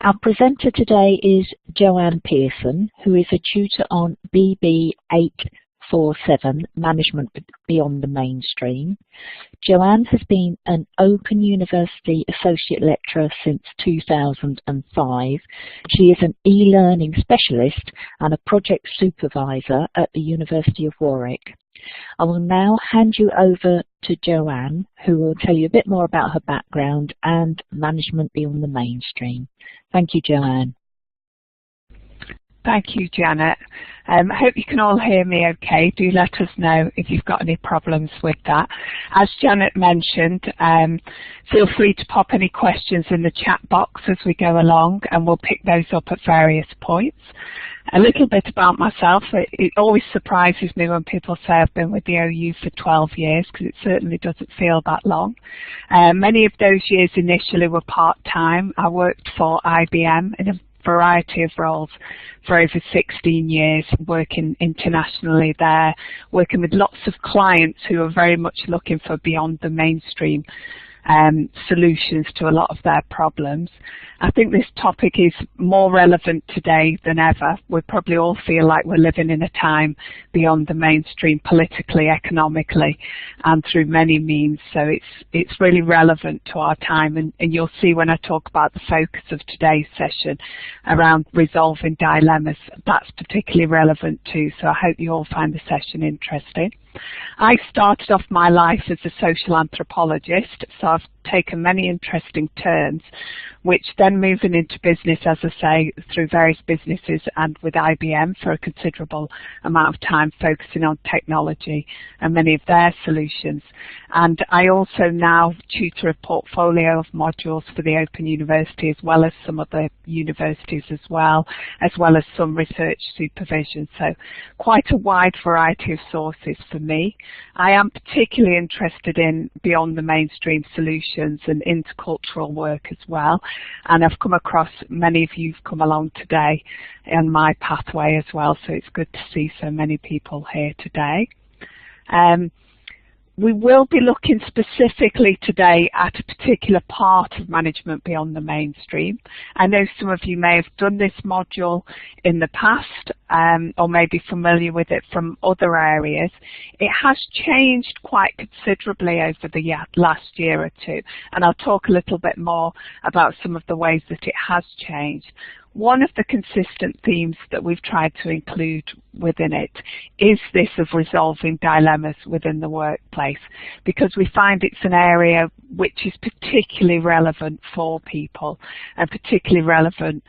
Our presenter today is Joanne Pearson, who is a tutor on BB 847, Management Beyond the Mainstream. Joanne has been an Open University Associate Lecturer since 2005. She is an e-learning specialist and a project supervisor at the University of Warwick. I will now hand you over to Joanne, who will tell you a bit more about her background and Management Beyond the Mainstream. Thank you, Joanne. Thank you, Janet. I hope you can all hear me okay. Do let us know if you've got any problems with that. As Janet mentioned, feel free to pop any questions in the chat box as we go along, and we'll pick those up at various points. A little bit about myself. It always surprises me when people say I've been with the OU for 12 years, because it certainly doesn't feel that long. Many of those years initially were part-time. I worked for IBM in a variety of roles for over 16 years, working internationally there, working with lots of clients who are very much looking for beyond the mainstream solutions to a lot of their problems. I think this topic is more relevant today than ever. We probably all feel like we're living in a time beyond the mainstream, politically, economically, and through many means. So it's really relevant to our time, and you'll see when I talk about the focus of today's session around resolving dilemmas, that's particularly relevant too. So I hope you all find the session interesting. I started off my life as a social anthropologist, so I've taken many interesting turns, which then moving into business, as I say, through various businesses and with IBM for a considerable amount of time focusing on technology and many of their solutions. And I also now tutor a portfolio of modules for the Open University, as well as some other universities as well as some research supervision. So quite a wide variety of sources for me. I am particularly interested in beyond the mainstream solutions and intercultural work as well, and I've come across many of you've come along today in my pathway as well, so it's good to see so many people here today. We will be looking specifically today at a particular part of Management Beyond the Mainstream. I know some of you may have done this module in the past or may be familiar with it from other areas. It has changed quite considerably over the last year or two, and I'll talk a little bit more about some of the ways that it has changed. One of the consistent themes that we've tried to include within it is this of resolving dilemmas within the workplace, because we find it's an area which is particularly relevant for people and particularly relevant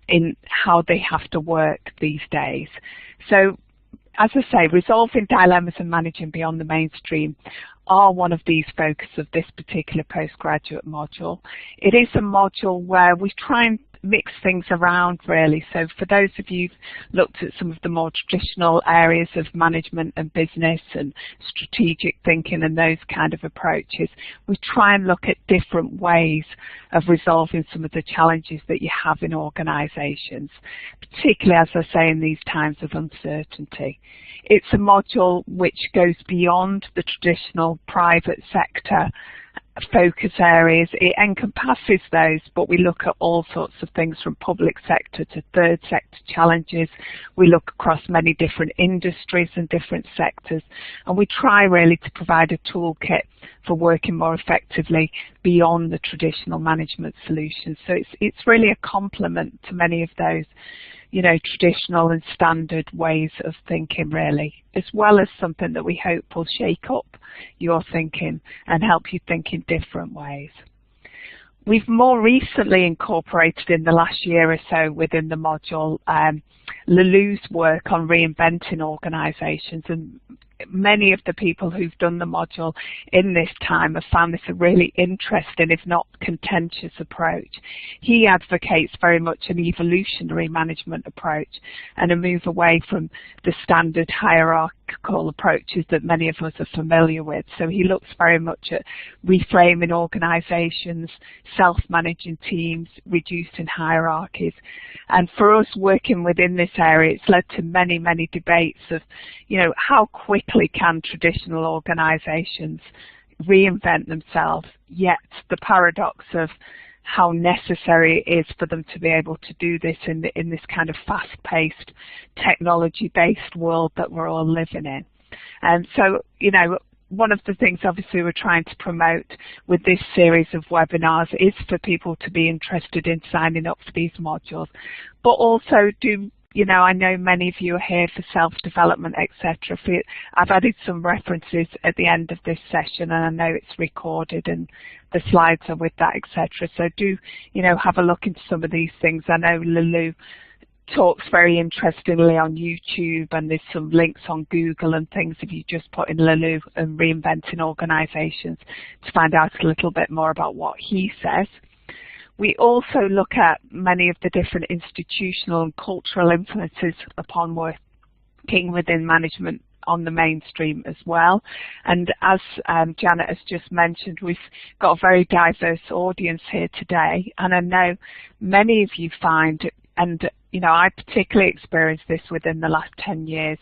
in how they have to work these days. So, as I say, resolving dilemmas and managing beyond the mainstream are one of these focuses of this particular postgraduate module. It is a module where we try and mix things around, really. So for those of you who've looked at some of the more traditional areas of management and business and strategic thinking and those kind of approaches, we try and look at different ways of resolving some of the challenges that you have in organisations, particularly, as I say, in these times of uncertainty. It's a module which goes beyond the traditional private sector focus areas. It encompasses those, but we look at all sorts of things from public sector to third sector challenges. We look across many different industries and different sectors, and we try really to provide a toolkit for working more effectively beyond the traditional management solutions. So it's really a complement to many of those, you know, traditional and standard ways of thinking, really, as well as something that we hope will shake up your thinking and help you think in different ways. We've more recently incorporated in the last year or so within the module Lelou's work on reinventing organisations, and many of the people who've done the module in this time have found this a really interesting, if not contentious, approach. He advocates very much an evolutionary management approach and a move away from the standard hierarchical approaches that many of us are familiar with. So he looks very much at reframing organisations, self-managing teams, reducing hierarchies. And for us working within this area, it's led to many, many debates of, you know, how quickly can traditional organisations reinvent themselves, yet the paradox of how necessary it is for them to be able to do this in this kind of fast-paced, technology-based world that we're all living in. And so, you know, one of the things obviously we're trying to promote with this series of webinars is for people to be interested in signing up for these modules, but also do, you know, I know many of you are here for self-development, etc. I've added some references at the end of this session, and I know it's recorded and the slides are with that, etc. So do, you know, have a look into some of these things. I know Lulu talks very interestingly on YouTube, and there's some links on Google and things if you just put in Lulu and reinventing organisations to find out a little bit more about what he says. We also look at many of the different institutional and cultural influences upon working within management on the mainstream as well. And as Janet has just mentioned, we've got a very diverse audience here today, and I know many of you find, and you know, I particularly experienced this within the last 10 years,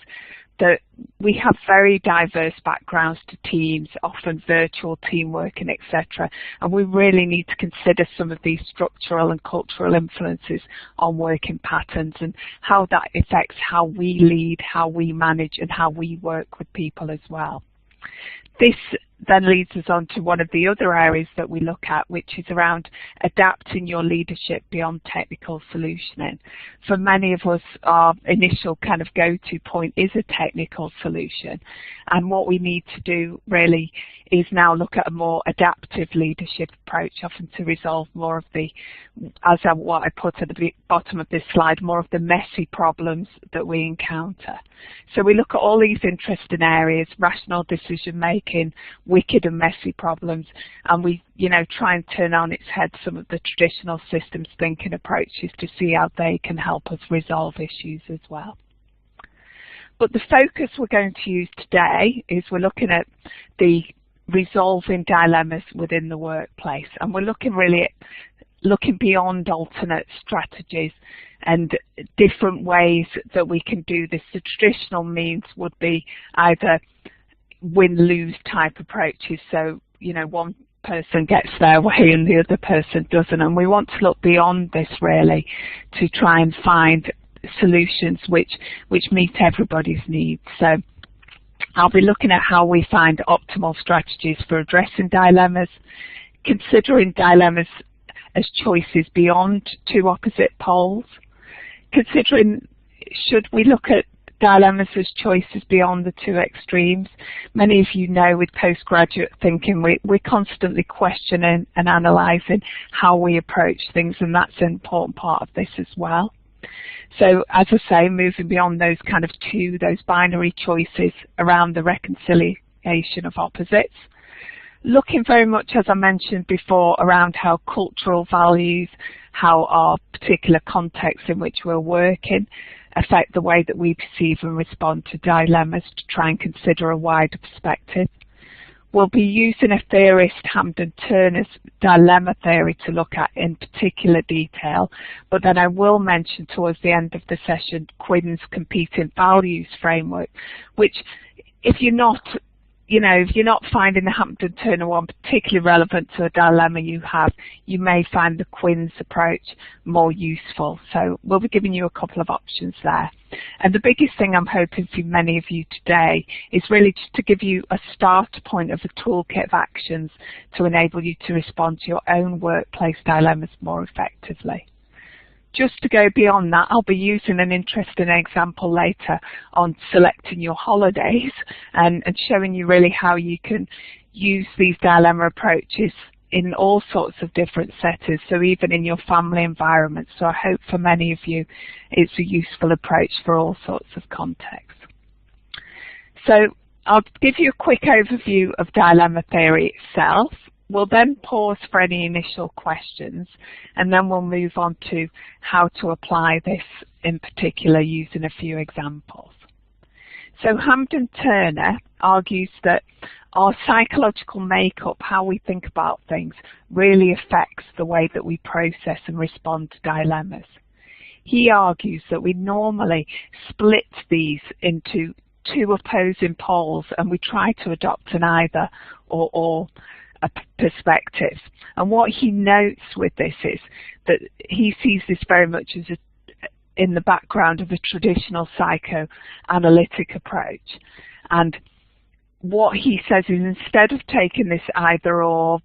that we have very diverse backgrounds to teams, often virtual team working, etc. And we really need to consider some of these structural and cultural influences on working patterns and how that affects how we lead, how we manage, and how we work with people as well. This then leads us on to one of the other areas that we look at, which is around adapting your leadership beyond technical solutioning. For many of us, our initial kind of go-to point is a technical solution, and what we need to do really is now look at a more adaptive leadership approach, often to resolve more of the, what I put at the bottom of this slide, more of the messy problems that we encounter. So we look at all these interesting areas: rational decision making, wicked and messy problems, and we, you know, try and turn on its head some of the traditional systems thinking approaches to see how they can help us resolve issues as well. But the focus we're going to use today is we're looking at the resolving dilemmas within the workplace, and we're looking really at looking beyond alternate strategies and different ways that we can do this. The traditional means would be either win-lose type approaches, so, you know, one person gets their way and the other person doesn't, and we want to look beyond this really to try and find solutions which meet everybody's needs. So I'll be looking at how we find optimal strategies for addressing dilemmas, considering dilemmas as choices beyond two opposite poles, considering should we look at dilemmas as choices beyond the two extremes. Many of you know with postgraduate thinking we're constantly questioning and analysing how we approach things, and that's an important part of this as well. So as I say, moving beyond those kind of those binary choices around the reconciliation of opposites. Looking very much, as I mentioned before, around how cultural values, how our particular context in which we're working affect the way that we perceive and respond to dilemmas, to try and consider a wider perspective. We'll be using a theorist, Hampden-Turner's dilemma theory, to look at in particular detail, but then I will mention towards the end of the session Quinn's competing values framework, which if you're not finding the Hampden-Turner one particularly relevant to a dilemma you have, you may find the Quinn's approach more useful. So we'll be giving you a couple of options there. And the biggest thing I'm hoping for many of you today is really just to give you a start point of a toolkit of actions to enable you to respond to your own workplace dilemmas more effectively. Just to go beyond that, I'll be using an interesting example later on selecting your holidays and showing you really how you can use these dilemma approaches in all sorts of different settings, so even in your family environment. So I hope for many of you it's a useful approach for all sorts of contexts. So I'll give you a quick overview of dilemma theory itself. We'll then pause for any initial questions, and then we'll move on to how to apply this in particular using a few examples. So Hampden-Turner argues that our psychological makeup, how we think about things, really affects the way that we process and respond to dilemmas. He argues that we normally split these into two opposing poles, and we try to adopt an either or perspectives. And what he notes with this is that he sees this very much as in the background of a traditional psychoanalytic approach. And what he says is, instead of taking this either or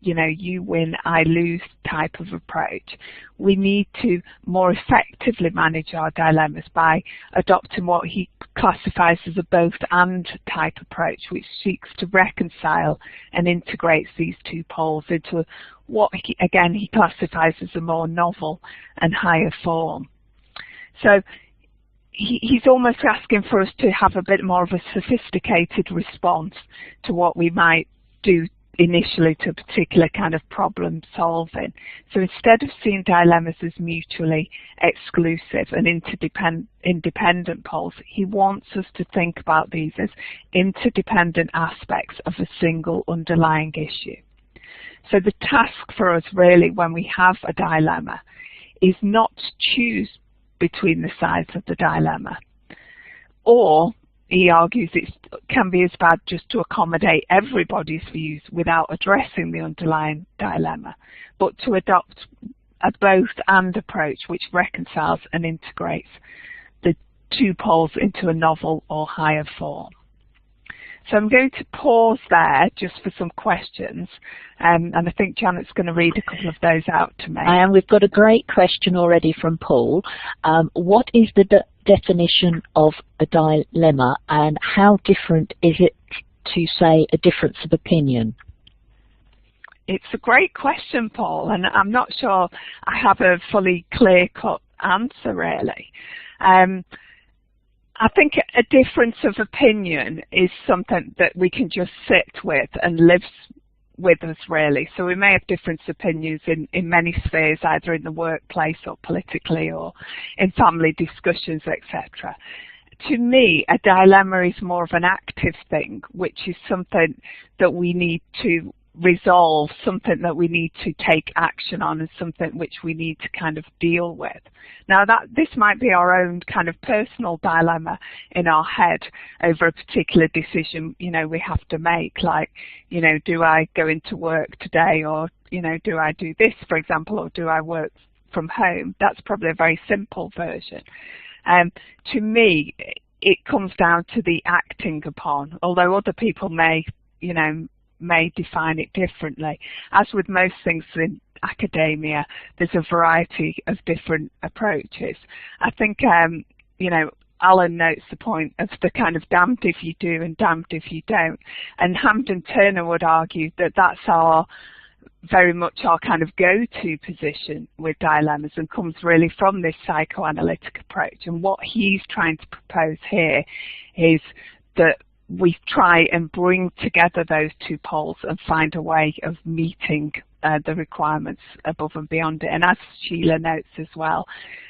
you win, I lose type of approach, we need to more effectively manage our dilemmas by adopting what he classifies as a both and type approach, which seeks to reconcile and integrates these two poles into what he classifies as a more novel and higher form. So he's almost asking for us to have a bit more of a sophisticated response to what we might do initially to a particular kind of problem solving. So instead of seeing dilemmas as mutually exclusive and independent poles, he wants us to think about these as interdependent aspects of a single underlying issue. So the task for us really when we have a dilemma is not to choose between the sides of the dilemma, or he argues it can be as bad just to accommodate everybody's views without addressing the underlying dilemma, but to adopt a both and approach which reconciles and integrates the two poles into a novel or higher form. So I'm going to pause there just for some questions, and I think Janet's going to read a couple of those out to me. And we've got a great question already from Paul. What is the definition of a dilemma, and how different is it to, say, a difference of opinion? It's a great question, Paul, and I'm not sure I have a fully clear-cut answer, really. I think a difference of opinion is something that we can just sit with and lives with us, really. So we may have different opinions in many spheres, either in the workplace or politically or in family discussions, etc. To me, a dilemma is more of an active thing, which is something that we need to resolve, something that we need to take action on, and something which we need to kind of deal with. Now this might be our own kind of personal dilemma in our head over a particular decision, we have to make, like, do I go into work today, or, do I do this, for example, or do I work from home? That's probably a very simple version. To me, it comes down to the acting upon, although other people may define it differently. As with most things in academia, there's a variety of different approaches. I think, Alan notes the point of the kind of damned if you do and damned if you don't. And Hampden-Turner would argue that that's very much our kind of go-to position with dilemmas, and comes really from this psychoanalytic approach. And what he's trying to propose here is that we try and bring together those two poles and find a way of meeting the requirements above and beyond it. And as Sheila notes as well,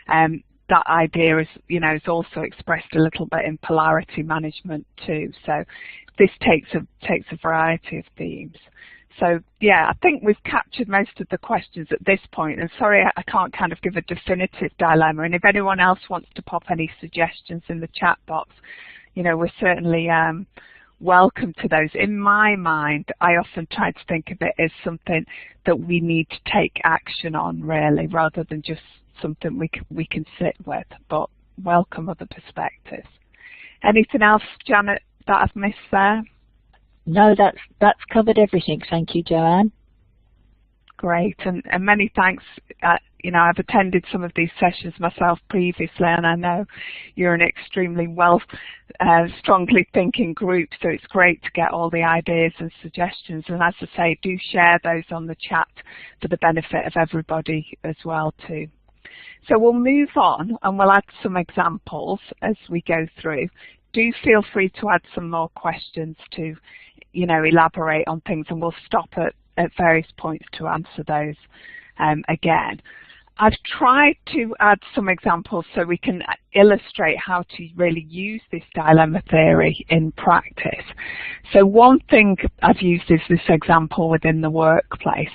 that idea is, is also expressed a little bit in polarity management too. So this takes a variety of themes. So yeah, I think we've captured most of the questions at this point. And sorry, I can't kind of give a definitive dilemma. And if anyone else wants to pop any suggestions in the chat box, we're certainly welcome to those. In my mind, I often try to think of it as something that we need to take action on, really, rather than just something we can sit with, but welcome other perspectives. Anything else, Janet, that I've missed there? No, that's covered everything. Thank you, Joanne. Great, and many thanks. I've attended some of these sessions myself previously, and I know you're an extremely strongly thinking group, so it's great to get all the ideas and suggestions. And as I say, do share those on the chat for the benefit of everybody as well too. So we'll move on, and we'll add some examples as we go through. Do feel free to add some more questions to, elaborate on things, and we'll stop at various points to answer those again. I've tried to add some examples so we can illustrate how to really use this dilemma theory in practice. So one thing I've used is this example within the workplace.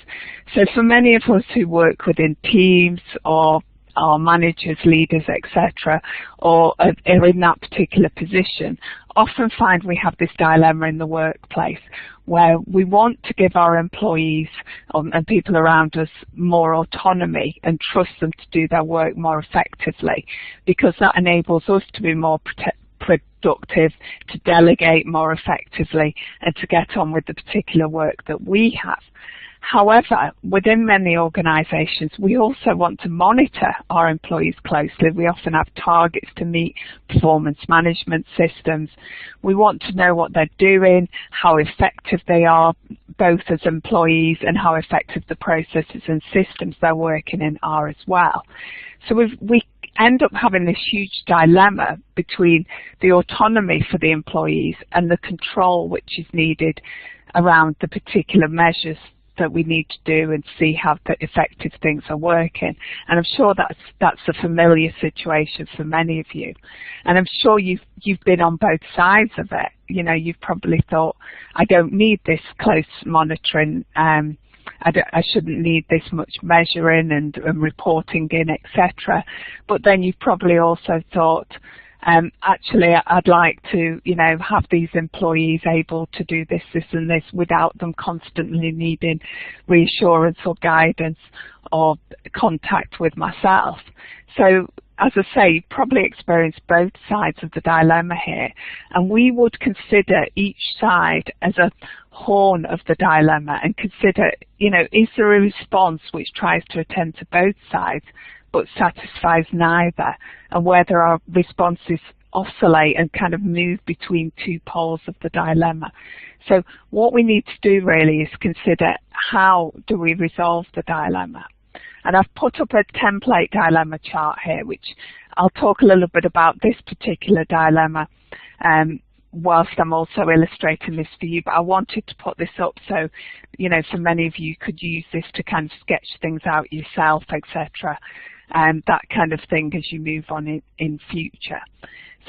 So for many of us who work within teams or are managers, leaders, etc., or are in that particular position, often find we have this dilemma in the workplace where we want to give our employees and people around us more autonomy and trust them to do their work more effectively, because that enables us to be more productive, to delegate more effectively, and to get on with the particular work that we have. However, within many organisations, we also want to monitor our employees closely. We often have targets to meet, performance management systems. We want to know what they're doing, how effective they are, both as employees, and how effective the processes and systems they're working in are as well. So we end up having this huge dilemma between the autonomy for the employees and the control which is needed around the particular measures that we need to do and see how the effective things are working. And I'm sure that's a familiar situation for many of you. And I'm sure you've been on both sides of it. You know, you've probably thought, I don't need this close monitoring, I shouldn't need this much measuring and reporting in, etc. But then you've probably also thought, actually, I'd like to, you know, have these employees able to do this, this and this without them constantly needing reassurance or guidance or contact with myself. So, as I say, you probably experienced both sides of the dilemma here, and we would consider each side as a horn of the dilemma and consider, you know, is there a response which tries to attend to both sides but satisfies neither, and whether our responses oscillate and kind of move between two poles of the dilemma. So what we need to do really is consider, how do we resolve the dilemma? And I've put up a template dilemma chart here, which I'll talk a little bit about this particular dilemma whilst I'm also illustrating this for you, but I wanted to put this up so, you know, so many of you could use this to kind of sketch things out yourself, etc., and that kind of thing as you move on in future.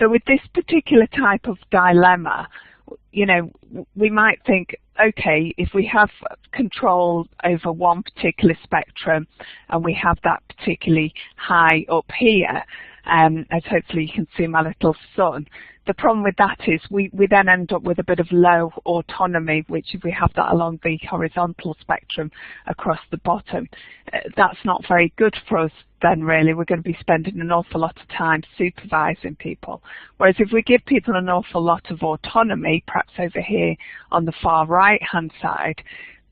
So with this particular type of dilemma, you know, we might think, okay, if we have control over one particular spectrum and we have that particularly high up here, as hopefully you can see my little sun, the problem with that is we then end up with a bit of low autonomy, which if we have that along the horizontal spectrum across the bottom, that's not very good for us then really. We're going to be spending an awful lot of time supervising people. Whereas if we give people an awful lot of autonomy, perhaps over here on the far right hand side,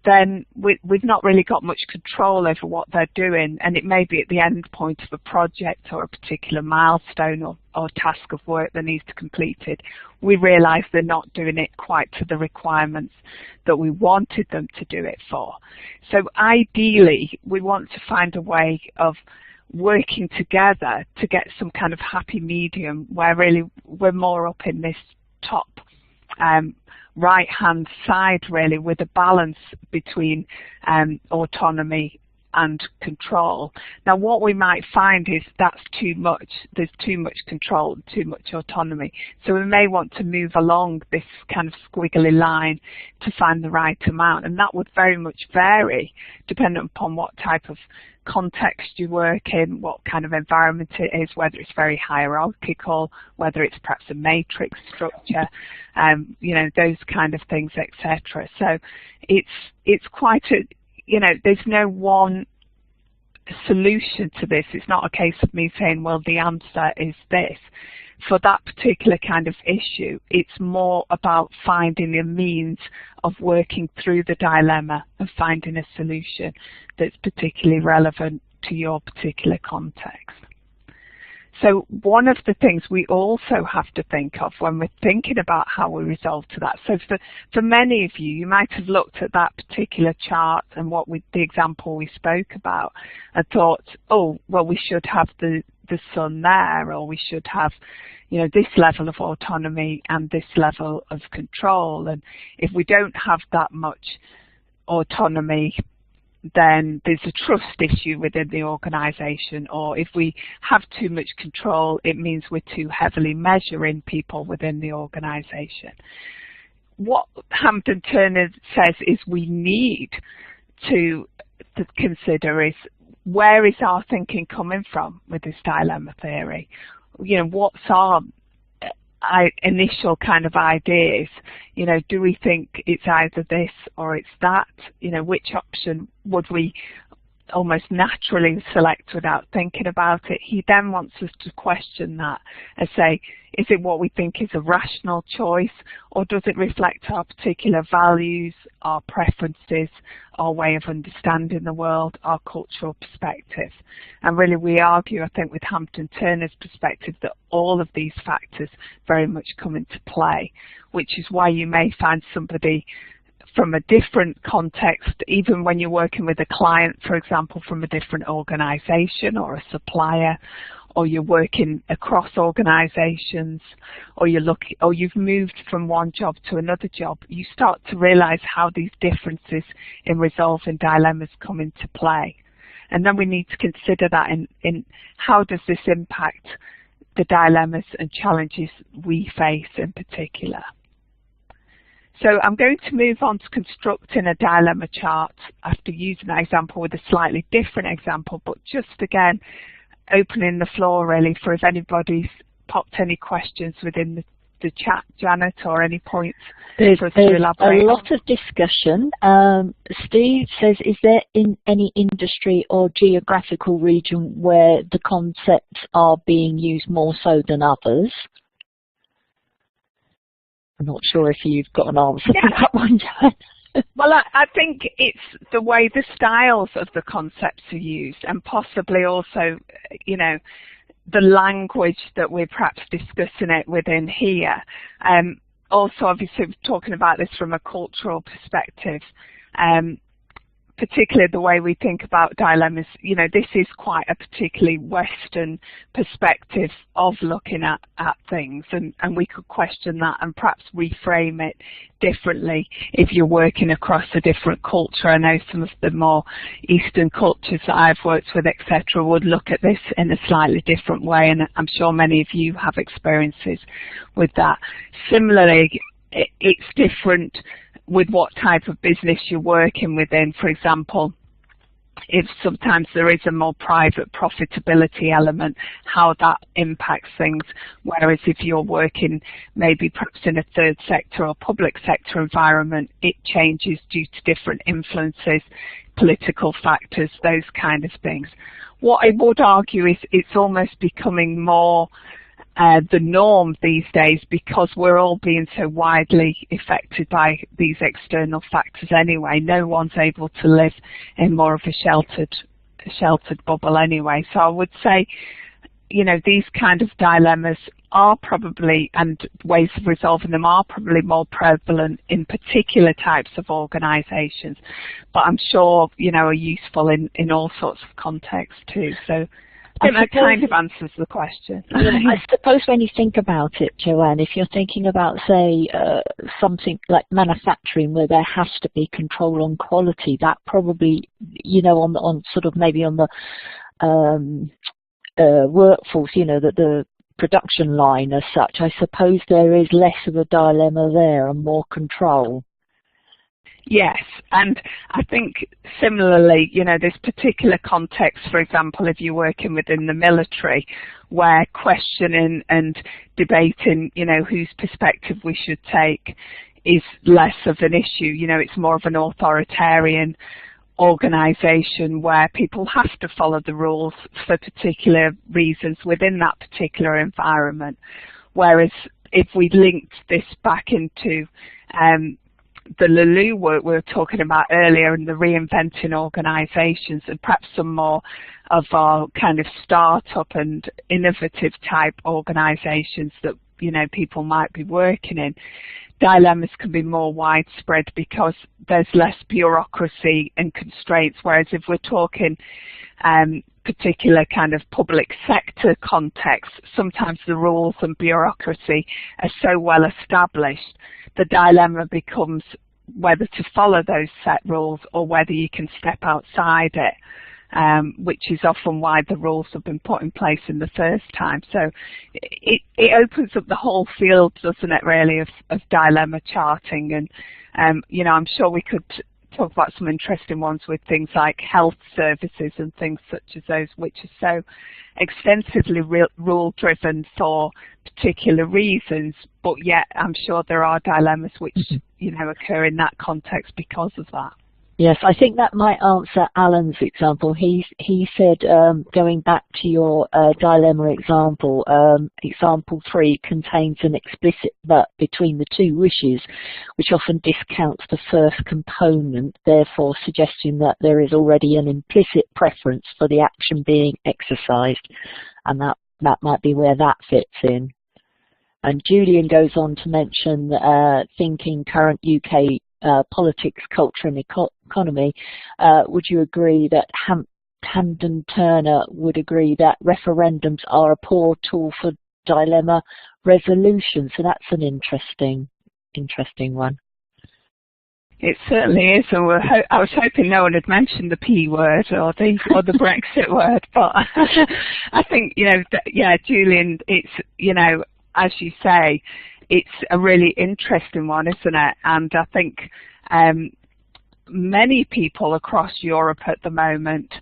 then we've not really got much control over what they're doing, and it may be at the end point of a project or a particular milestone or task of work that needs to be completed. We realise they're not doing it quite to the requirements that we wanted them to do it for. So ideally, we want to find a way of working together to get some kind of happy medium where really we're more up in this top right hand side really, with a balance between autonomy and control. Now what we might find is that's too much. There's too much control, too much autonomy. So we may want to move along this kind of squiggly line to find the right amount, and that would very much vary depending upon what type of context you work in, what kind of environment it is, whether it's very hierarchical, whether it's perhaps a matrix structure, you know, those kind of things, etc. So it's quite a, you know, there's no one solution to this. It's not a case of me saying, well, the answer is this. For that particular kind of issue, it's more about finding a means of working through the dilemma and finding a solution that's particularly relevant to your particular context. So one of the things we also have to think of when we're thinking about how we resolve to that, so for many of you, you might have looked at that particular chart and the example we spoke about and thought, oh, well, we should have the sun there, or we should have, you know, this level of autonomy and this level of control. And if we don't have that much autonomy, then there's a trust issue within the organisation, or if we have too much control, it means we're too heavily measuring people within the organisation. What Hampden-Turner says is we need to consider is where is our thinking coming from with this dilemma theory? You know, what's our initial kind of ideas? You know, do we think it's either this or it's that? You know, which option would we almost naturally select without thinking about it? He then wants us to question that and say, is it what we think is a rational choice, or does it reflect our particular values, our preferences, our way of understanding the world, our cultural perspective? And really we argue, I think, with Hampden-Turner's perspective that all of these factors very much come into play, which is why you may find somebody from a different context, even when you're working with a client, for example, from a different organization or a supplier, or you're working across organizations, or you've moved from one job to another job, you start to realize how these differences in resolving dilemmas come into play. And then we need to consider that in how does this impact the dilemmas and challenges we face in particular. So I'm going to move on to constructing a dilemma chart after using that example with a slightly different example, but just again opening the floor really for if anybody's popped any questions within the chat, Janet, or any points for us to elaborate. A lot of discussion. Steve says, is there in any industry or geographical region where the concepts are being used more so than others? I'm not sure if you've got an answer for that one, Joanne. Well, I think it's the way the styles of the concepts are used, and possibly also, you know, the language that we're perhaps discussing it within here. Also, obviously, we're talking about this from a cultural perspective. Particularly the way we think about dilemmas, you know, this is quite a particularly Western perspective of looking at things, and we could question that and perhaps reframe it differently if you're working across a different culture. I know some of the more Eastern cultures that I've worked with, etc., would look at this in a slightly different way, and I'm sure many of you have experiences with that. Similarly, it's different with what type of business you're working within. For example, if sometimes there is a more private profitability element, how that impacts things, whereas if you're working maybe perhaps in a third sector or public sector environment, it changes due to different influences, political factors, those kind of things. What I would argue is it's almost becoming more the norm these days, because we're all being so widely affected by these external factors anyway. No one's able to live in more of a sheltered bubble anyway. So I would say, you know, these kind of dilemmas are probably, and ways of resolving them are probably more prevalent in particular types of organisations, but I'm sure, you know, are useful in all sorts of contexts too. So I think that kind of answers the question. I suppose when you think about it, Joanne, if you're thinking about, say, something like manufacturing where there has to be control on quality, that probably, you know, on sort of maybe on the workforce, you know, the production line as such, I suppose there is less of a dilemma there and more control. Yes, and I think similarly, you know, this particular context, for example, if you're working within the military, where questioning and debating, you know, whose perspective we should take is less of an issue. You know, it's more of an authoritarian organisation where people have to follow the rules for particular reasons within that particular environment. Whereas if we linked this back into the Lulu work we were talking about earlier, and the reinventing organisations, and perhaps some more of our kind of start-up and innovative type organisations that, you know, people might be working in, dilemmas can be more widespread because there's less bureaucracy and constraints. Whereas if we're talking particular kind of public sector context, sometimes the rules and bureaucracy are so well established, the dilemma becomes whether to follow those set rules or whether you can step outside it, which is often why the rules have been put in place in the first time. So it opens up the whole field, doesn't it, really, of dilemma charting. And, you know, I'm sure we could talk about some interesting ones with things like health services and things such as those, which are so extensively rule-driven for particular reasons, but yet I'm sure there are dilemmas which, you know, occur in that context because of that. Yes, I think that might answer Alan's example. He said, going back to your dilemma example, example 3 contains an explicit but between the two wishes, which often discounts the first component, therefore suggesting that there is already an implicit preference for the action being exercised, and that might be where that fits in. And Julian goes on to mention thinking current UK politics, culture and economy. Would you agree that Hampden-Turner would agree that referendums are a poor tool for dilemma resolution? So that's an interesting one. It certainly is, and I was hoping no one had mentioned the P word or the Brexit word, but I think, you know, yeah, Julian, it's, you know, as you say, it's a really interesting one, isn't it? And I think many people across Europe at the moment,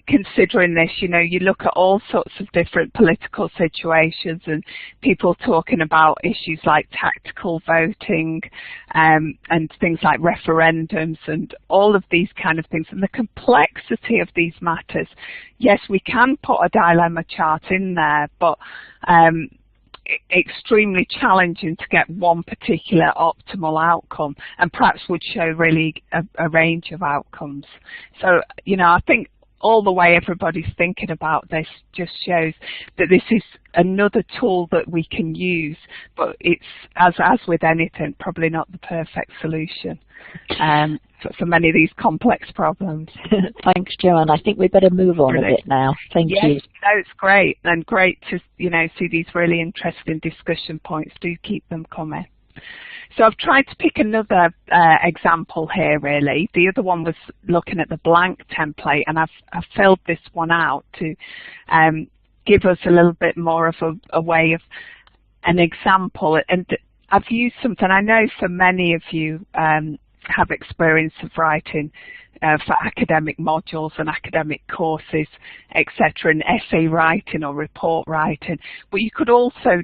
considering this, you know, you look at all sorts of different political situations and people talking about issues like tactical voting and things like referendums and all of these kind of things, and the complexity of these matters. Yes, we can put a dilemma chart in there, but extremely challenging to get one particular optimal outcome, and perhaps would show really a range of outcomes. So, you know, I think all the way everybody's thinking about this just shows that this is another tool that we can use, but it's, as with anything, probably not the perfect solution for many of these complex problems. Thanks, Joanne. I think we better move on a bit now. Thank you. No, it's great, and great to, you know, see these really interesting discussion points. Do keep them coming. So I've tried to pick another example here, really. The other one was looking at the blank template, and I've filled this one out to give us a little bit more of a way of an example. And I've used something, I know for many of you have experience of writing for academic modules and academic courses, etc., and essay writing or report writing, but you could also,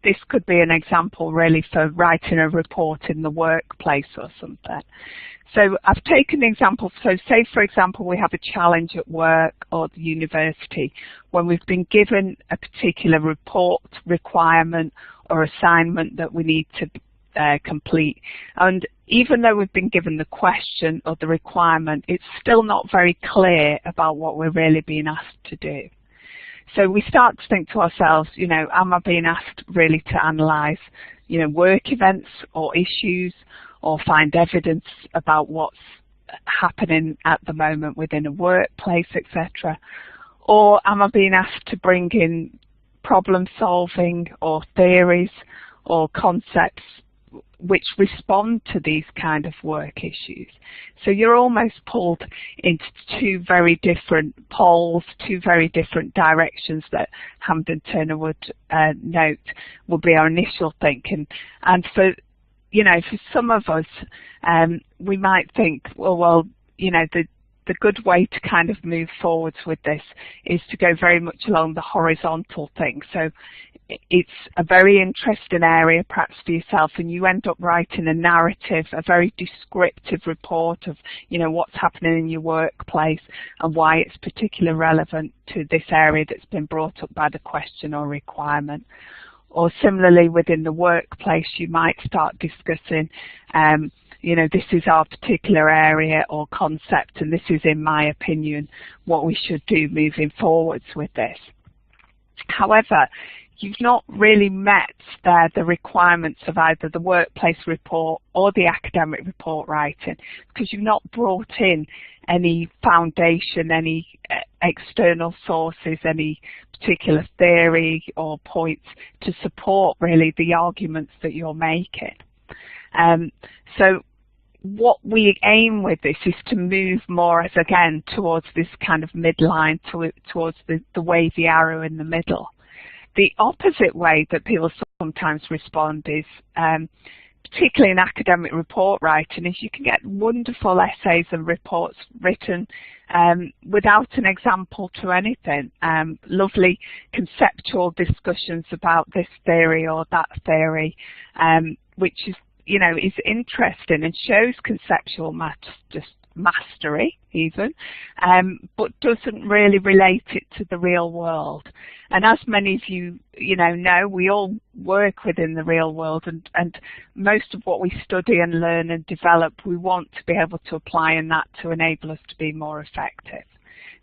this could be an example really for writing a report in the workplace or something. So I've taken an example, so say for example we have a challenge at work or the university when we've been given a particular report requirement or assignment that we need to complete, and even though we've been given the question or the requirement, it's still not very clear about what we're really being asked to do. So we start to think to ourselves, you know, am I being asked really to analyse, you know, work events or issues, or find evidence about what's happening at the moment within a workplace, etc.? Or am I being asked to bring in problem solving or theories or concepts which respond to these kind of work issues? So you're almost pulled into two very different poles, two very different directions that Hampden-Turner would note would be our initial thinking. And for, you know, for some of us, we might think, well, you know, the good way to kind of move forwards with this is to go very much along the horizontal thing. So it's a very interesting area perhaps for yourself, and you end up writing a narrative, a very descriptive report of, you know, what's happening in your workplace and why it's particularly relevant to this area that's been brought up by the question or requirement. Or similarly within the workplace, you might start discussing, you know, this is our particular area or concept, and this is, in my opinion, what we should do moving forwards with this. However, you've not really met the requirements of either the workplace report or the academic report writing, because you've not brought in any foundation, any external sources, any particular theory or points to support really the arguments that you're making. So what we aim with this is to move more, as again, towards this kind of midline, towards the wavy arrow in the middle. The opposite way that people sometimes respond is particularly in academic report writing, is you can get wonderful essays and reports written without an example to anything. Lovely conceptual discussions about this theory or that theory, which is, is interesting and shows conceptual mastery even, but doesn't really relate it to the real world. And as many of you know, we all work within the real world, and most of what we study and learn and develop, we want to be able to apply in that to enable us to be more effective.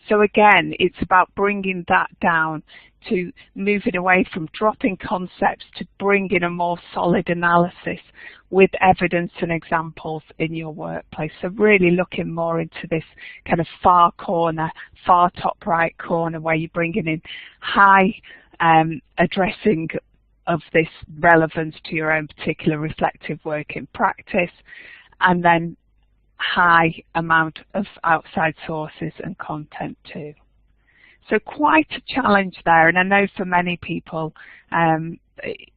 So again, it's about bringing that down to moving away from dropping concepts to bringing a more solid analysis with evidence and examples in your workplace. So really looking more into this kind of far top right corner, where you're bringing in high addressing of this relevance to your own particular reflective work in practice, and then high amount of outside sources and content too. So quite a challenge there, and I know for many people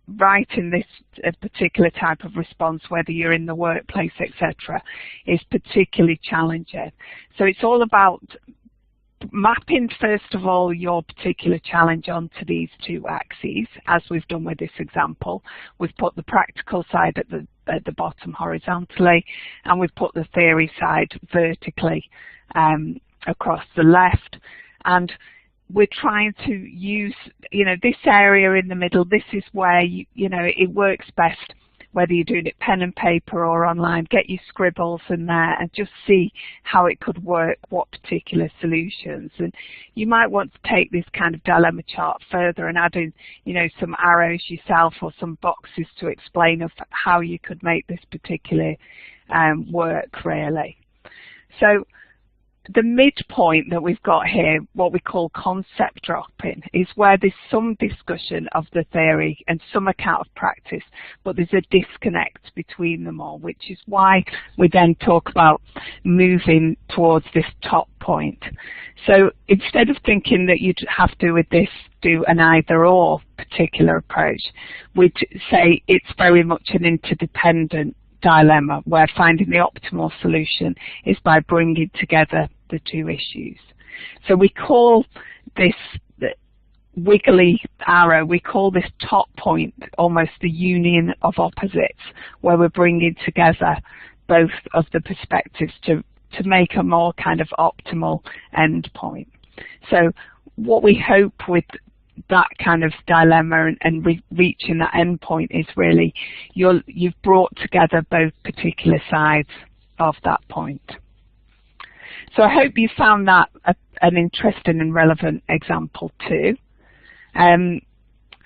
writing this particular type of response, whether you're in the workplace, etc., is particularly challenging. So it's all about mapping, first of all, your particular challenge onto these two axes, as we've done with this example. We've put the practical side at the bottom horizontally, and we've put the theory side vertically across the left. And we're trying to use, this area in the middle. This is where, it works best, whether you're doing it pen and paper or online. Get your scribbles in there and just see how it could work, what particular solutions. And you might want to take this kind of dilemma chart further and add in, some arrows yourself or some boxes to explain of how you could make this particular work, really. So the midpoint that we've got here, what we call concept dropping, is where there's some discussion of the theory and some account of practice, but there's a disconnect between them all, which is why we then talk about moving towards this top point. So instead of thinking that you'd have to, with this, do an either-or particular approach, we'd say it's very much an interdependent dilemma, where finding the optimal solution is by bringing together the two issues. So we call this the wiggly arrow, we call this top point almost the union of opposites, where we're bringing together both of the perspectives to make a more kind of optimal end point. So what we hope with that kind of dilemma and reaching that end point is really you've brought together both particular sides of that point. So I hope you found that an interesting and relevant example too.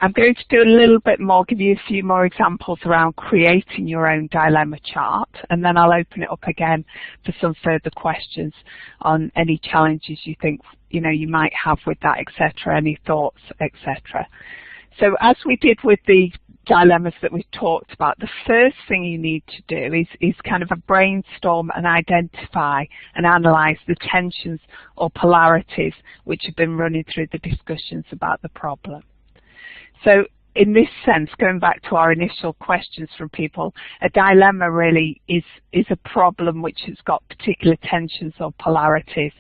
I'm going to do a little bit more, give you a few more examples around creating your own dilemma chart, and then I'll open it up again for some further questions on any challenges you think you might have with that, etc., any thoughts, etc. So as we did with the dilemmas that we've talked about, the first thing you need to do is kind of a brainstorm and identify and analyze the tensions or polarities which have been running through the discussions about the problem. So in this sense, going back to our initial questions from people, a dilemma really is a problem which has got particular tensions or polarities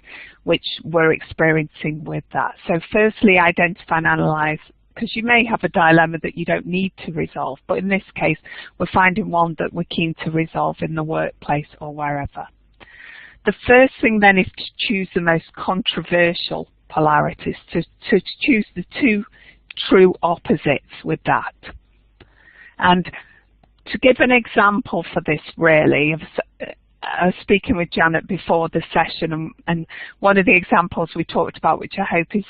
which we're experiencing with that. So firstly, identify and analyze, because you may have a dilemma that you don't need to resolve, but in this case, we're finding one that we're keen to resolve in the workplace or wherever. The first thing then is to choose the most controversial polarities, to choose the two true opposites with that. And to give an example for this, really, I was speaking with Janet before the session, and one of the examples we talked about, which I hope is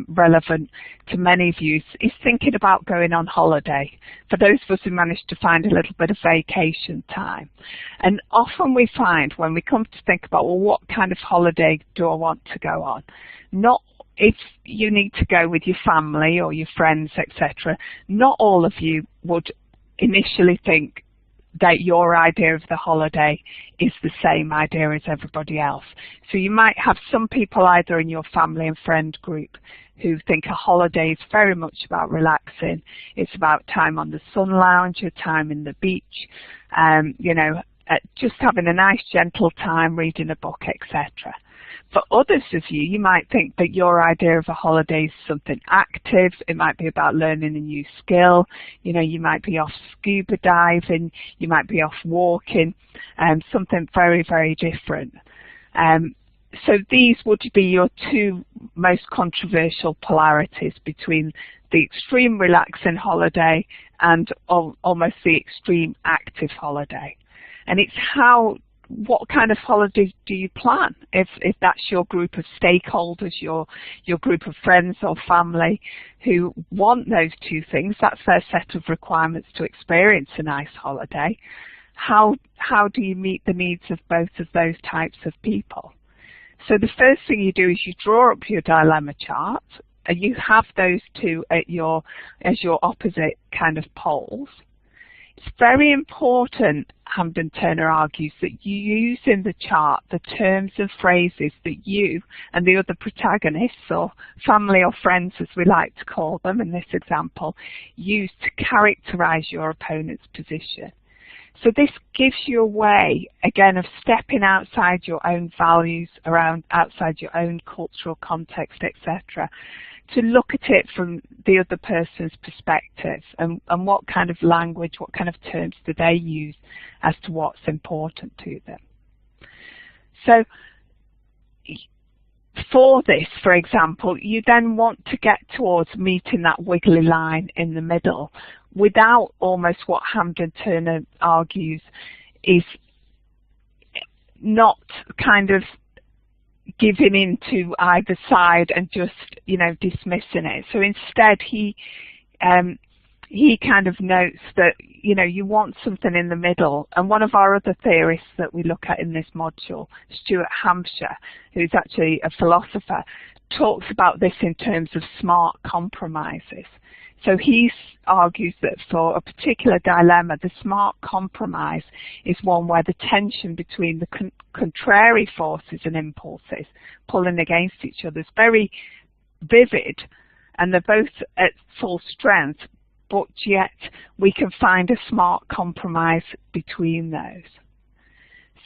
relevant to many of you, is thinking about going on holiday. For those of us who managed to find a little bit of vacation time. And often we find when we come to think about, well, what kind of holiday do I want to go on? Not if you need to go with your family or your friends, etc., not all of you would initially think, that your idea of the holiday is the same idea as everybody else. So you might have some people either in your family and friend group who think a holiday is very much about relaxing. It's about time on the sun lounge, or time in the beach, you know, just having a nice gentle time, reading a book, etc. For others of you, you might think that your idea of a holiday is something active. It might be about learning a new skill. You know, you might be off scuba diving. You might be off walking, something very, very different. So these would be your two most controversial polarities between the extreme relaxing holiday and almost the extreme active holiday. And it's what kind of holiday do you plan? If that's your group of stakeholders, your group of friends or family who want those two things, that's their set of requirements to experience a nice holiday. How do you meet the needs of both of those types of people? So the first thing you do is you draw up your dilemma chart, and you have those two as your opposite kind of poles. It's very important, Hampden-Turner argues, that you use in the chart the terms and phrases that you and the other protagonists, or family or friends as we like to call them in this example, use to characterize your opponent's position. So this gives you a way, again, of stepping outside your own values, outside your own cultural context, etc., to look at it from the other person's perspective, and what kind of language, what kind of terms do they use as to what's important to them. So for this, for example, you then want to get towards meeting that wiggly line in the middle without almost what Hampden-Turner argues is not kind of giving in to either side and just, you know, dismissing it. So instead he kind of notes that, you know, you want something in the middle. And one of our other theorists that we look at in this module, Stuart Hampshire, who's actually a philosopher, talks about this in terms of smart compromises. So he argues that for a particular dilemma, the smart compromise is one where the tension between the contrary forces and impulses pulling against each other is very vivid, and they're both at full strength, but yet we can find a smart compromise between those.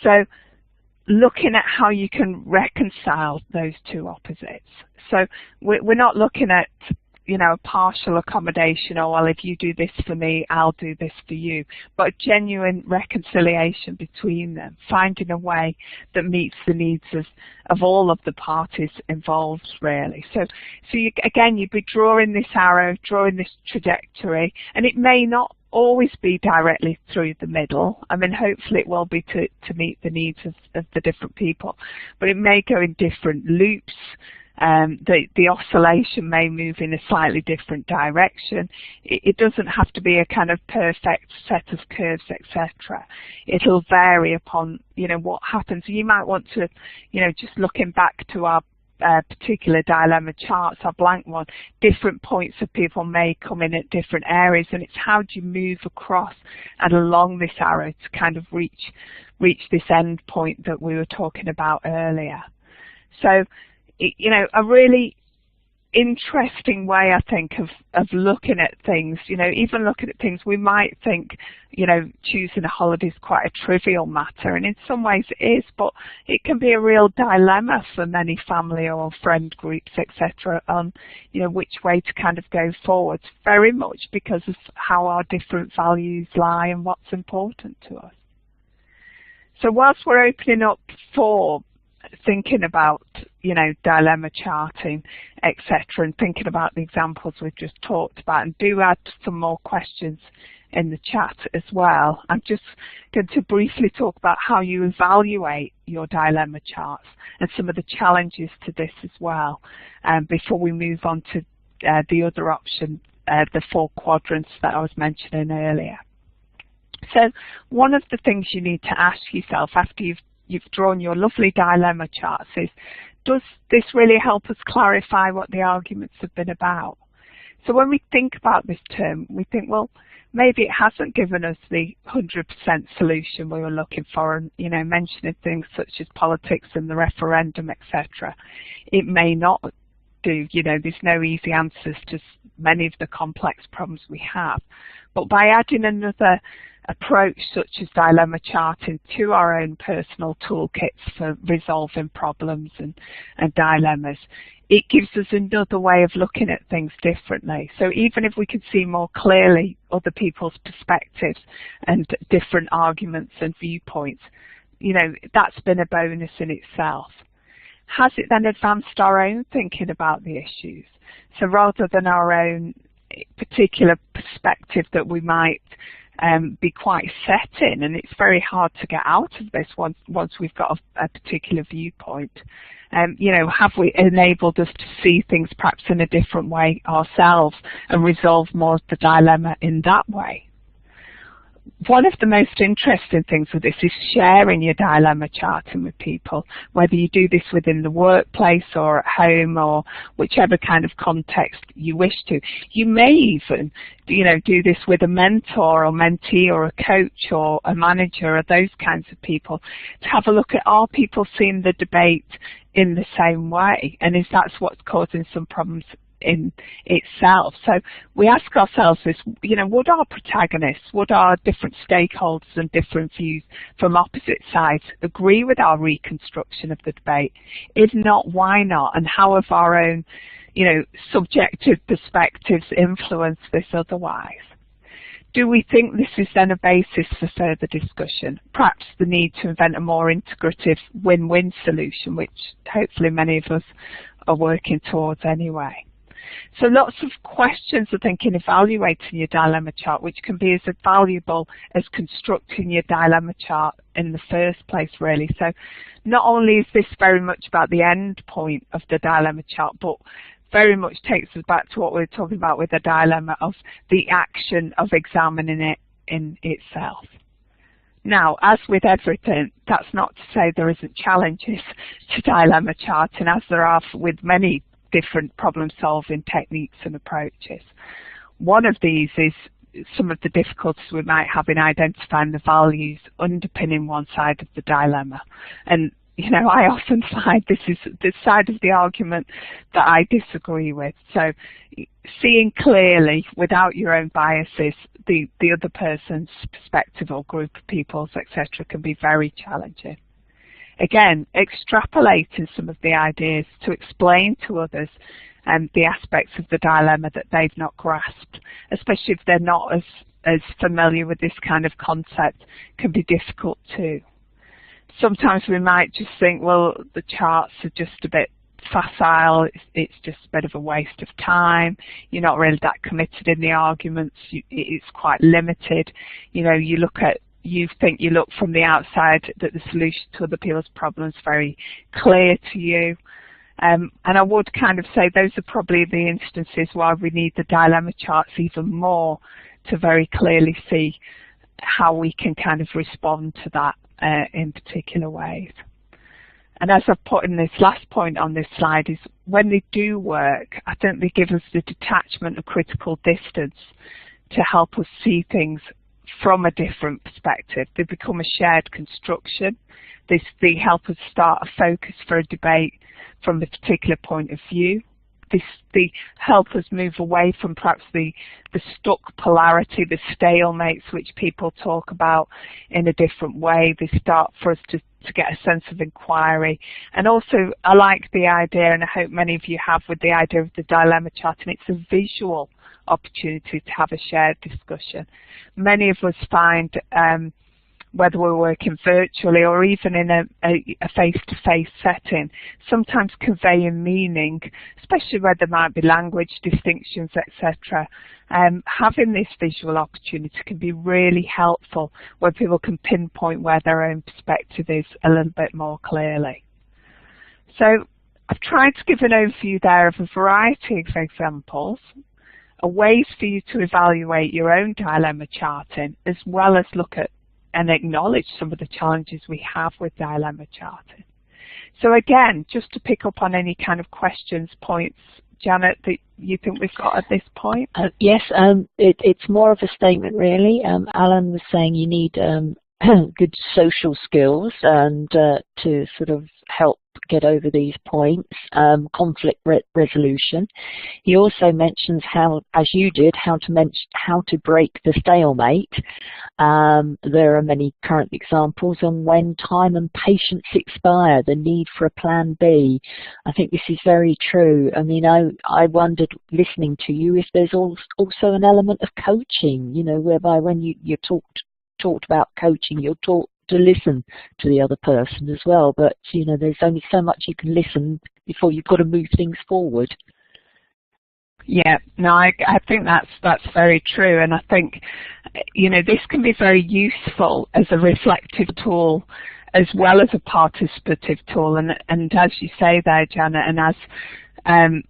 So looking at how you can reconcile those two opposites. So we're not looking at, you know, a partial accommodation, or, well, if you do this for me, I'll do this for you, but a genuine reconciliation between them, finding a way that meets the needs of all of the parties involved, really. So again, you'd be drawing this arrow, drawing this trajectory, and it may not always be directly through the middle. I mean, hopefully it will be to meet the needs of the different people, but it may go in different loops. The oscillation may move in a slightly different direction. It doesn't have to be a kind of perfect set of curves, etc. It'll vary upon, you know, what happens. You might want to, you know, just looking back to our particular dilemma charts, our blank one, different points of people may come in at different areas, and it's how do you move across and along this arrow to kind of reach this end point that we were talking about earlier. So, you know, a really interesting way, I think, of looking at things. You know, even looking at things, we might think, you know, choosing a holiday is quite a trivial matter, and in some ways it is, but it can be a real dilemma for many family or friend groups, etc., on, you know, which way to kind of go forward, very much because of how our different values lie and what's important to us. So whilst we're opening up for thinking about, you know, dilemma charting, etc., and thinking about the examples we've just talked about, and do add some more questions in the chat as well. I'm just going to briefly talk about how you evaluate your dilemma charts and some of the challenges to this as well, before we move on to the other option, the 4 quadrants that I was mentioning earlier. So one of the things you need to ask yourself after you've drawn your lovely dilemma charts is, does this really help us clarify what the arguments have been about? So when we think about this term, we think, well, maybe it hasn't given us the 100% solution we were looking for, and mentioning things such as politics and the referendum, etc. It may not do. There's no easy answers to many of the complex problems we have. But by adding another approach such as dilemma charting to our own personal toolkits for resolving problems and dilemmas, it gives us another way of looking at things differently. So even if we can see more clearly other people's perspectives and different arguments and viewpoints, that's been a bonus in itself. Has it then advanced our own thinking about the issues? So rather than our own particular perspective that we might be quite set in, and it's very hard to get out of this once we've got a particular viewpoint, have we enabled us to see things perhaps in a different way ourselves and resolve more of the dilemma in that way? One of the most interesting things with this is sharing your dilemma charting with people, whether you do this within the workplace or at home or whichever kind of context you wish to. You may even, do this with a mentor or mentee or a coach or a manager or those kinds of people to have a look at, are people seeing the debate in the same way, and is that what's causing some problems in itself? So we ask ourselves this, would our protagonists, would our different stakeholders and different views from opposite sides agree with our reconstruction of the debate? If not, why not? And how have our own, subjective perspectives influenced this otherwise? Do we think this is then a basis for further discussion? Perhaps the need to invent a more integrative win-win solution, which hopefully many of us are working towards anyway. So lots of questions, I think, in evaluating your dilemma chart, which can be as valuable as constructing your dilemma chart in the first place, really. So not only is this very much about the end point of the dilemma chart, but very much takes us back to what we were talking about with the dilemma of the action of examining it in itself. Now, as with everything, that's not to say there isn't challenges to dilemma charting, as there are with many different problem-solving techniques and approaches. One of these is some of the difficulties we might have in identifying the values underpinning one side of the dilemma. And I often find this is the side of the argument that I disagree with. So seeing clearly, without your own biases, the other person's perspective or group of people's, etc., can be very challenging. Again, extrapolating some of the ideas to explain to others the aspects of the dilemma that they've not grasped, especially if they're not as familiar with this kind of concept, can be difficult too. Sometimes we might just think, well, the charts are just a bit facile, it's just a bit of a waste of time, you're not really that committed in the arguments, it's quite limited. You think you look from the outside that the solution to other people's problems is very clear to you. And I would kind of say those are probably the instances where we need the dilemma charts even more to very clearly see how we can kind of respond to that in particular ways. And as I've put in this last point on this slide is when they do work, I think they give us the detachment and critical distance to help us see things from a different perspective. They become a shared construction. They help us start a focus for a debate from a particular point of view. They help us move away from perhaps the stuck polarity, the stalemates which people talk about in a different way. They start for us to get a sense of inquiry. And also I like the idea, and I hope many of you have, with the idea of the dilemma chart, and it's a visual opportunity to have a shared discussion. Many of us find whether we're working virtually or even in a face-to-face setting, sometimes conveying meaning, especially where there might be language distinctions, etc. Having this visual opportunity can be really helpful where people can pinpoint where their own perspective is a little bit more clearly. So I've tried to give an overview there of a variety of examples, ways for you to evaluate your own dilemma charting, as well as look at and acknowledge some of the challenges we have with dilemma charting. So again, just to pick up on any kind of questions, points, Janet, that you think we've got at this point? Yes, it's more of a statement really. Alan was saying you need good social skills and to sort of help get over these points, conflict resolution. He also mentions how, as you did, how to break the stalemate. There are many current examples on when time and patience expire, the need for a plan B. I think this is very true. I mean, I wondered, listening to you, if there's also an element of coaching, you know, whereby when you talked about coaching, you're taught to listen to the other person as well, but you know, there's only so much you can listen before you've got to move things forward. Yeah, no, I think that's very true, and I think, you know, this can be very useful as a reflective tool as well as a participative tool, and as you say there, Janet, and as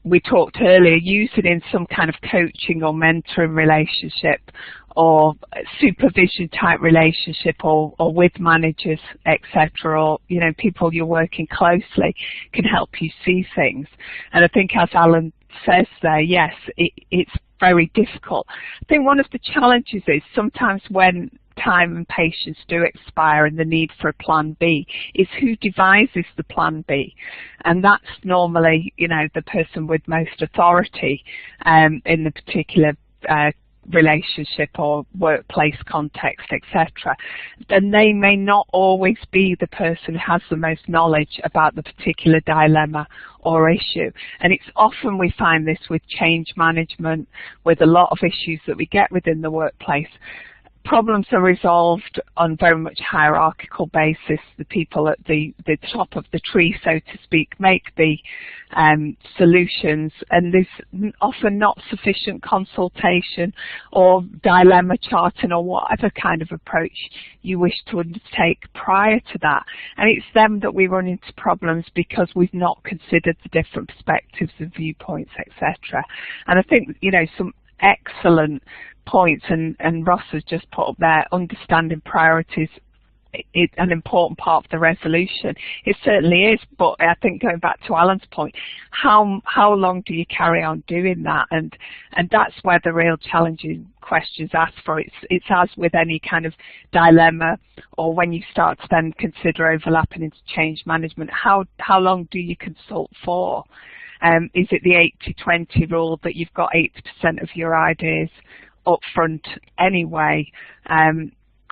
we talked earlier, use it in some kind of coaching or mentoring relationship or supervision type relationship, or with managers, etc., or, you know, people you're working closely can help you see things. And I think, as Alan says there, yes, it's very difficult. I think one of the challenges is sometimes when time and patience do expire and the need for a plan B is who devises the plan B, and that's normally, you know, the person with most authority in the particular relationship or workplace context, etc. Then they may not always be the person who has the most knowledge about the particular dilemma or issue. And it's often we find this with change management, with a lot of issues that we get within the workplace. Problems are resolved on very much hierarchical basis. The people at the top of the tree, so to speak, make the solutions, and there's often not sufficient consultation or dilemma charting or whatever kind of approach you wish to undertake prior to that. And it's them that we run into problems because we've not considered the different perspectives and viewpoints, etc. And I think, you know, some excellent points, and Ross has just put up there, understanding priorities is an important part of the resolution. It certainly is, but I think going back to Alan's point, how long do you carry on doing that? And that's where the real challenging questions ask for. It's as with any kind of dilemma, or when you start to then consider overlapping into change management, how long do you consult for? Is it the 80-20 rule that you've got 80% of your ideas up front anyway?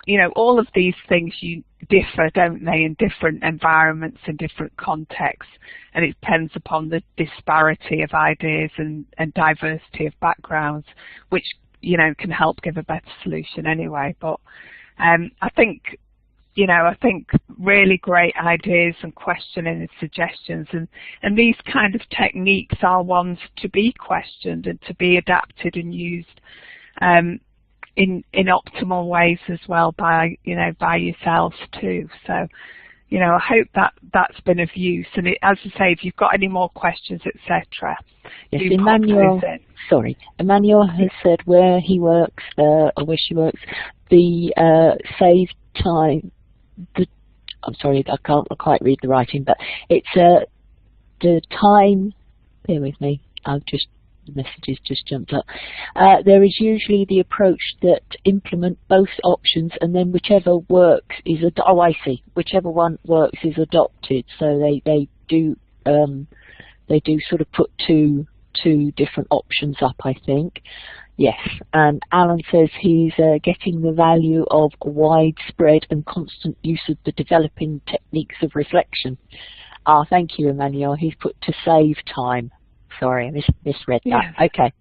You know, all of these things differ, don't they, in different environments and different contexts, and it depends upon the disparity of ideas and diversity of backgrounds, which, you know, can help give a better solution anyway. But I think, you know, I think really great ideas and questioning and suggestions, and these kind of techniques are ones to be questioned and to be adapted and used in optimal ways as well by, you know, by yourselves too. So, you know, I hope that's been of use. And as I say, if you've got any more questions, etc., yes, Emmanuel. Sorry, Emmanuel has said where he works or where she works, the save time. I'm sorry, I can't quite read the writing, but it's the time. Bear with me. The messages just jumped up. There is usually the approach that implement both options, and then whichever works is whichever one works is adopted. So they do sort of put two different options up, I think. Yes, and Alan says he's getting the value of widespread and constant use of the developing techniques of reflection. Thank you, Emmanuel. He's put to save time. Sorry, I misread that. Yeah. Okay.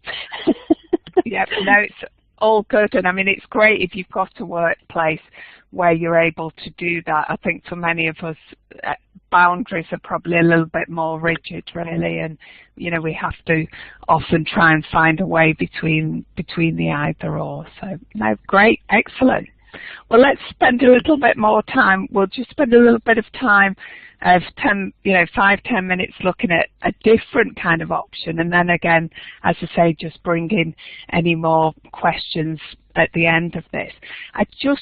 Yeah, no, it's all good. And I mean, it's great if you've got a workplace where you're able to do that. I think for many of us, boundaries are probably a little bit more rigid, really. And, you know, we have to often try and find a way between the either or. So, no, great, excellent. Well, let's spend a little bit more time. We'll just spend a little bit of time of 5-10 minutes looking at a different kind of option, and then again, as I say, just bring in any more questions at the end of this. I just,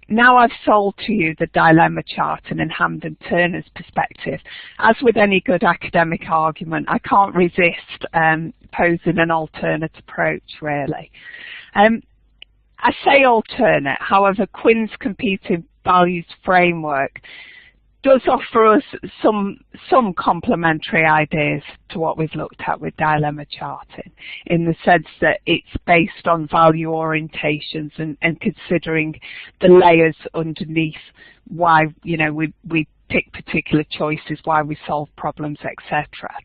now I've sold to you the dilemma chart and in Hampden-Turner's perspective. As with any good academic argument, I can't resist posing an alternate approach, really. I say alternate, however, Quinn's competing values framework does offer us some complementary ideas to what we've looked at with dilemma charting, in the sense that it's based on value orientations and considering the layers underneath why we pick particular choices, why we solve problems, etc.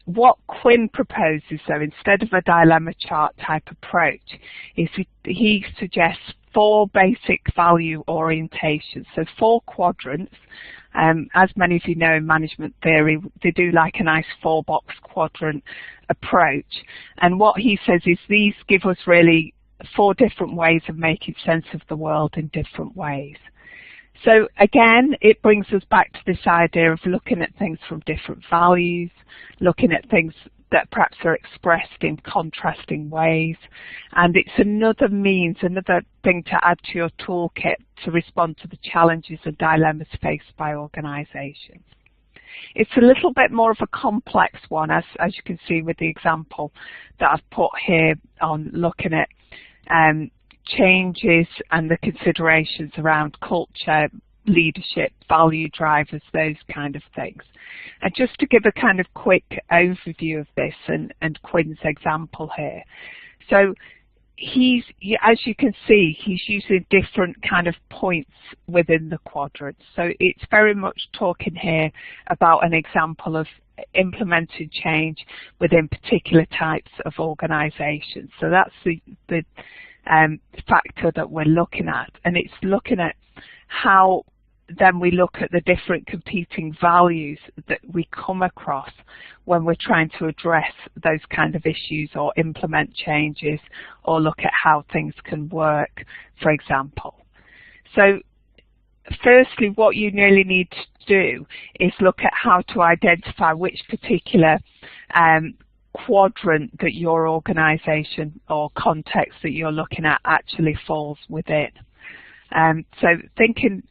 What Quinn proposes, though, instead of a dilemma chart type approach, is he suggests 4 basic value orientations, so 4 quadrants. As many of you know in management theory, they do like a nice 4-box quadrant approach. And what he says is these give us really 4 different ways of making sense of the world in different ways. So again, it brings us back to this idea of looking at things from different values, looking at things that perhaps are expressed in contrasting ways, and it's another means, another thing to add to your toolkit to respond to the challenges and dilemmas faced by organisations. It's a little bit more of a complex one, as you can see with the example that I've put here on looking at changes and the considerations around culture, leadership, value drivers, those kind of things. And just to give a kind of quick overview of this and Quinn's example here. So as you can see, he's using different kind of points within the quadrant. So it's very much talking here about an example of implementing change within particular types of organisations. So that's the factor that we're looking at, and it's looking at how then we look at the different competing values that we come across when we're trying to address those kind of issues or implement changes or look at how things can work, for example. So firstly, what you really need to do is look at how to identify which particular quadrant that your organisation or context that you're looking at actually falls within. So thinking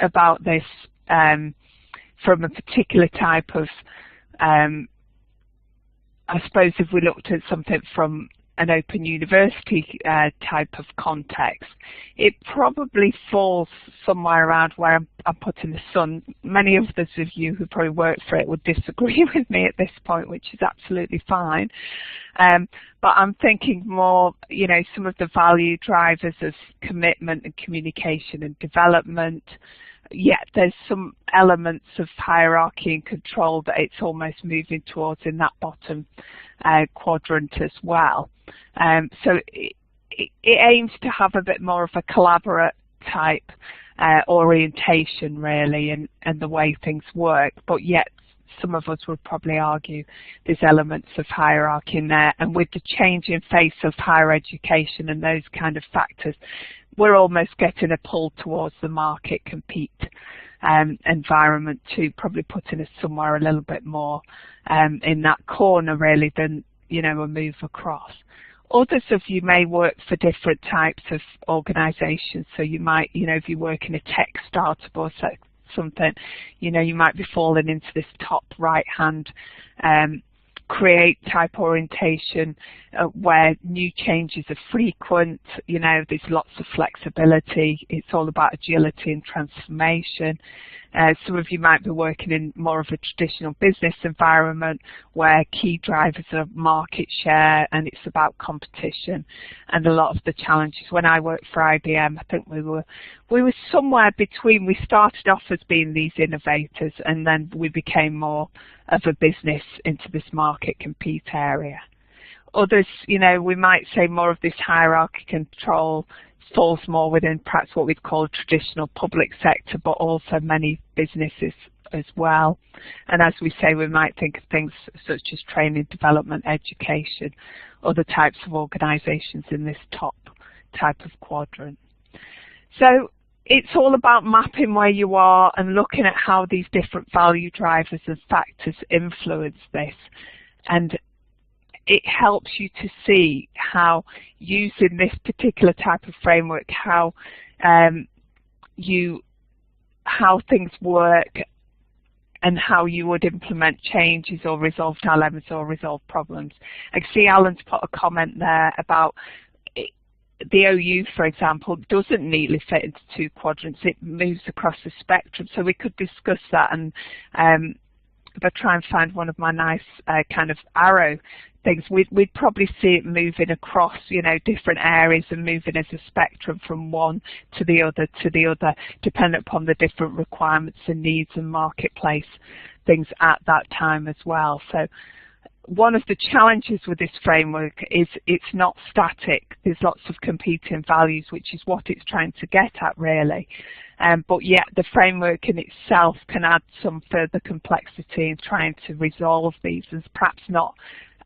about this from a particular type of, I suppose if we looked at something from an open university type of context, it probably falls somewhere around where I'm putting the sun. Many of those of you who probably work for it would disagree with me at this point, which is absolutely fine. But I'm thinking more, some of the value drivers of commitment and communication and development. Yet there's some elements of hierarchy and control that it's almost moving towards in that bottom quadrant as well. So it aims to have a bit more of a collaborate type orientation, really, and the way things work, but yet some of us would probably argue there's elements of hierarchy in there, and with the changing face of higher education and those kind of factors, we're almost getting a pull towards the market compete environment too, probably putting us somewhere a little bit more in that corner, really, than a move across. Others of you may work for different types of organisations, so you might, if you work in a tech startup or something, you might be falling into this top right-hand create type orientation where new changes are frequent, there's lots of flexibility, it's all about agility and transformation. Some of you might be working in more of a traditional business environment where key drivers are market share and it's about competition and a lot of the challenges. When I worked for IBM, I think we were somewhere between. We started off as being these innovators and then we became more of a business into this market compete area. Others, we might say more of this hierarchy control falls more within perhaps what we'd call traditional public sector, but also many businesses as well. And as we say, we might think of things such as training, development, education, other types of organisations in this top type of quadrant. So it's all about mapping where you are and looking at how these different value drivers and factors influence this. And it helps you to see how, using this particular type of framework, how things work and how you would implement changes or resolve dilemmas or resolve problems. I see Alan's put a comment there about the OU, for example, doesn't neatly fit into 2 quadrants. It moves across the spectrum. So we could discuss that, and if I try and find one of my nice kind of arrow things, we'd probably see it moving across, you know, different areas and moving as a spectrum from one to the other, depending upon the different requirements and needs and marketplace things at that time as well. So one of the challenges with this framework is it's not static. There's lots of competing values, which is what it's trying to get at, really. But yet the framework in itself can add some further complexity in trying to resolve these, and perhaps not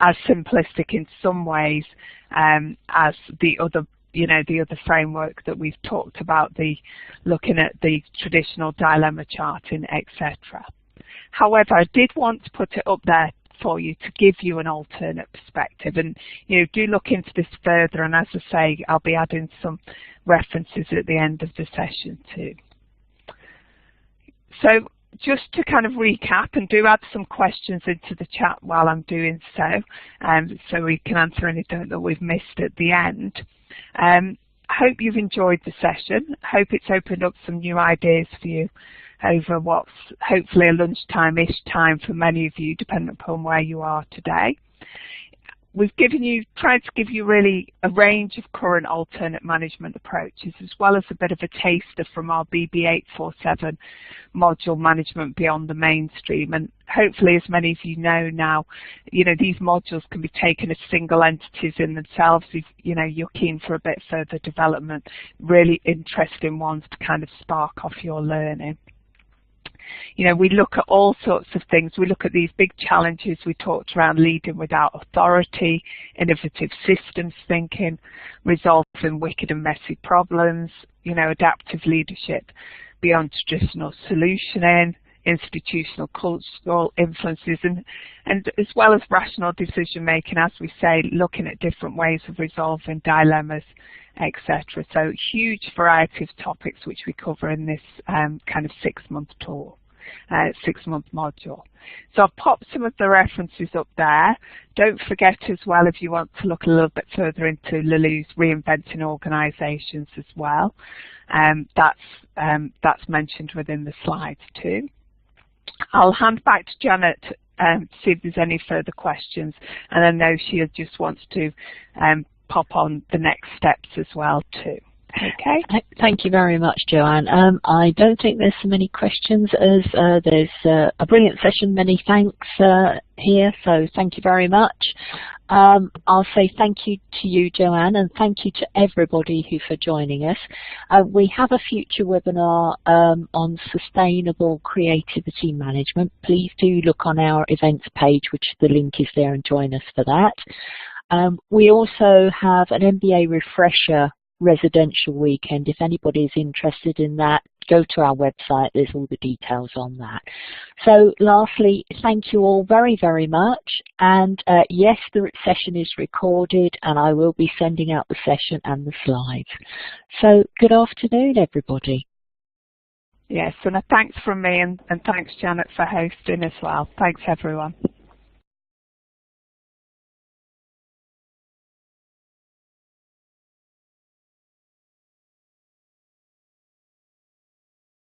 as simplistic in some ways as the other, you know, the other framework that we've talked about, the looking at the traditional dilemma charting, etc. However, I did want to put it up there for you to give you an alternate perspective, and you know, do look into this further, and as I say, I'll be adding some references at the end of the session too. So just to kind of recap, and do add some questions into the chat while I'm doing so, so we can answer anything that we've missed at the end. I hope you've enjoyed the session. Hope it's opened up some new ideas for you over what's hopefully a lunchtime-ish time for many of you, depending upon where you are today. We've tried to give you really a range of current alternate management approaches, as well as a bit of a taster from our BB847 module, Management Beyond the Mainstream. And hopefully, as many of you know now, you know, these modules can be taken as single entities in themselves if, you know, you're keen for a bit further development, really interesting ones to kind of spark off your learning. You know, we look at all sorts of things. We look at these big challenges. We talked around leading without authority, innovative systems thinking, resolving wicked and messy problems, you know, adaptive leadership beyond traditional solutioning, institutional cultural influences, and as well as rational decision making, as we say, looking at different ways of resolving dilemmas, etc. So huge variety of topics which we cover in this kind of 6-month tour, 6-month module. So I've popped some of the references up there. Don't forget as well, if you want to look a little bit further into Lalou's Reinventing Organisations as well. That's mentioned within the slides too. I'll hand back to Janet to see if there's any further questions, and I know she just wants to pop on the next steps as well too. Okay. Thank you very much, Joanne. I don't think there's so many questions, as there's a brilliant session. Many thanks here, so thank you very much. I'll say thank you to you, Joanne, and thank you to everybody for joining us. We have a future webinar on sustainable creativity management. Please do look on our events page, which the link is there, and join us for that. We also have an MBA refresher residential weekend. If anybody is interested in that, go to our website. There's all the details on that. So lastly, thank you all very, very much. And yes, the session is recorded, and I will be sending out the session and the slides. So good afternoon, everybody. Yes, and a thanks from me, and thanks, Janet, for hosting as well. Thanks, everyone.